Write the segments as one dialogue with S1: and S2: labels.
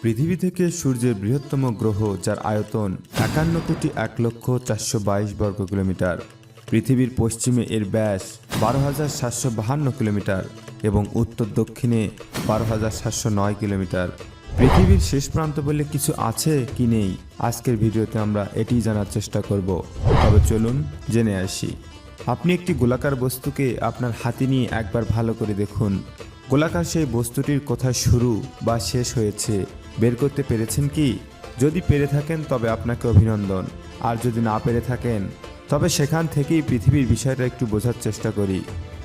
S1: পৃথিবী থেকে সূর্যের বৃহত্তম গ্রহ, যার আয়তন 51,01,422 বর্গ কিলোমিটার। পৃথিবীর পশ্চিমে এর ব্যাস 12,752 কিলোমিটার এবং উত্তর দক্ষিণে 12,709 কিলোমিটার। পৃথিবীর শেষ প্রান্ত বলে কিছু আছে কি নেই, আজকের ভিডিওতে আমরা এটিই জানার চেষ্টা করব। তবে চলুন জেনে আসি। আপনি একটি গোলাকার বস্তুকে আপনার হাতে নিয়ে একবার ভালো করে দেখুন। গোলাকার সেই বস্তুটির কোথায় শুরু বা শেষ হয়েছে বের করতে পেরেছেন কি? যদি পেরে থাকেন তবে আপনাকে অভিনন্দন, আর যদি না পেরে থাকেন তবে সেখান থেকেই পৃথিবীর বিষয়টা একটু বোঝার চেষ্টা করি।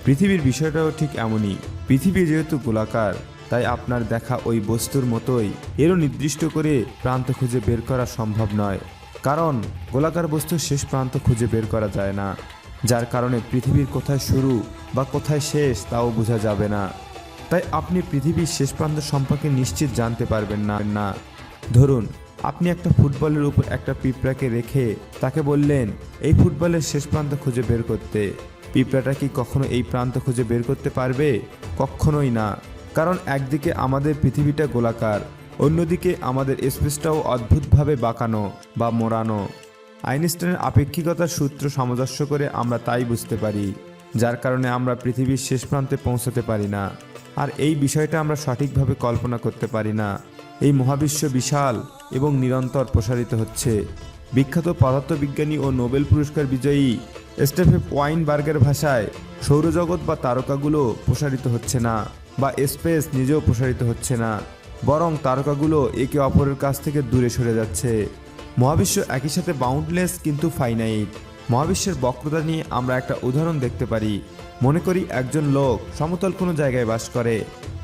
S1: পৃথিবীর বিষয়টাও ঠিক এমনই। পৃথিবী যেহেতু গোলাকার, তাই আপনার দেখা ওই বস্তুর মতোই এরও নির্দিষ্ট করে প্রান্ত খুঁজে বের করা সম্ভব নয়, কারণ গোলাকার বস্তুর শেষ প্রান্ত খুঁজে বের করা যায় না, যার কারণে পৃথিবীর কোথায় শুরু বা কোথায় শেষ তাও বোঝা যাবে না। তাই আপনি পৃথিবীর শেষ প্রান্ত সম্পর্কে নিশ্চিত জানতে পারবেন না। ধরুন, আপনি একটা ফুটবলের উপর একটা পিঁপড়াকে রেখে তাকে বললেন এই ফুটবলের শেষ প্রান্ত খুঁজে বের করতে। পিঁপড়াটা কি কখনো এই প্রান্ত খুঁজে বের করতে পারবে? কখনোই না, কারণ একদিকে আমাদের পৃথিবীটা গোলাকার, অন্যদিকে আমাদের স্পেসটাও অদ্ভুতভাবে বাঁকানো বা মোড়ানো। আইনস্টাইনের আপেক্ষিকতার সূত্র সামঞ্জস্য করে আমরা তাই বুঝতে পারি, যার কারণে আমরা পৃথিবীর শেষ প্রান্তে পৌঁছতে পারি না। আর এই বিষয়টা আমরা সঠিকভাবে কল্পনা করতে পারি না। এই মহাবিশ্ব বিশাল এবং নিরন্তর প্রসারিত হচ্ছে। বিখ্যাত পদার্থবিজ্ঞানী ও নোবেল পুরস্কার বিজয়ী স্টেফেন ওয়াইনবার্গের ভাষায় সৌরজগৎ বা তারকাগুলো প্রসারিত হচ্ছে না, বা স্পেস নিজেও প্রসারিত হচ্ছে না, বরং তারকাগুলো একে অপরের কাছ থেকে দূরে সরে যাচ্ছে। মহাবিশ্ব একই সাথে বাউন্ডলেস কিন্তু ফাইনাইট। মহাবিশ্বের বক্রতা নিয়ে আমরা একটা উদাহরণ দেখতে পারি। মনে করি একজন লোক সমতল কোনো জায়গায় বাস করে।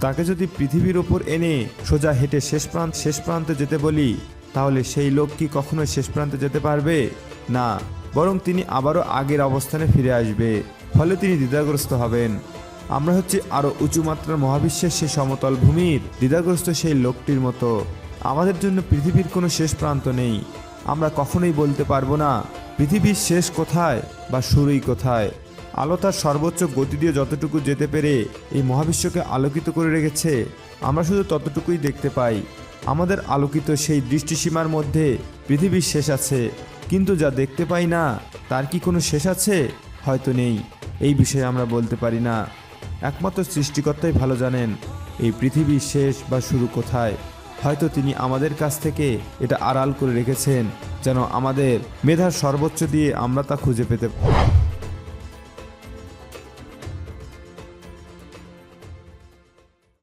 S1: তাকে যদি পৃথিবীর ওপর এনে সোজা হেঁটে শেষ প্রান্তে যেতে বলি, তাহলে সেই লোক কি কখনোই শেষ প্রান্তে যেতে পারবে? না, বরং তিনি আবারও আগের অবস্থানে ফিরে আসবে। ফলে তিনি দ্বিধাগ্রস্ত হবেন। আমরা হচ্ছে আরও উঁচু মাত্রার মহাবিশ্বের সেই সমতল ভূমির দ্বিধাগ্রস্ত সেই লোকটির মতো। আমাদের জন্য পৃথিবীর কোনো শেষ প্রান্ত নেই। আমরা কখনোই বলতে পারবো না পৃথিবীর শেষ কোথায় বা শুরুই কোথায়। আলো তার সর্বোচ্চ গতি দিয়ে যতটুকু যেতে পেরে এই মহাবিশ্বকে আলোকিত করে রেখেছে, আমরা শুধু ততটুকুই দেখতে পাই। আমাদের আলোকিত সেই দৃষ্টিসীমার মধ্যে পৃথিবীর শেষ আছে, কিন্তু যা দেখতে পাই না তার কি কোনো শেষ আছে? হয়তো নেই। এই বিষয়ে আমরা বলতে পারি না। একমাত্র সৃষ্টিকর্তাই ভালো জানেন এই পৃথিবীর শেষ বা শুরু কোথায়। হয়তো তিনি আমাদের কাছ থেকে এটা আড়াল করে রেখেছেন, যেন আমাদের মেধার সর্বোচ্চ দিয়ে আমরা তা খুঁজে পেতে পারি।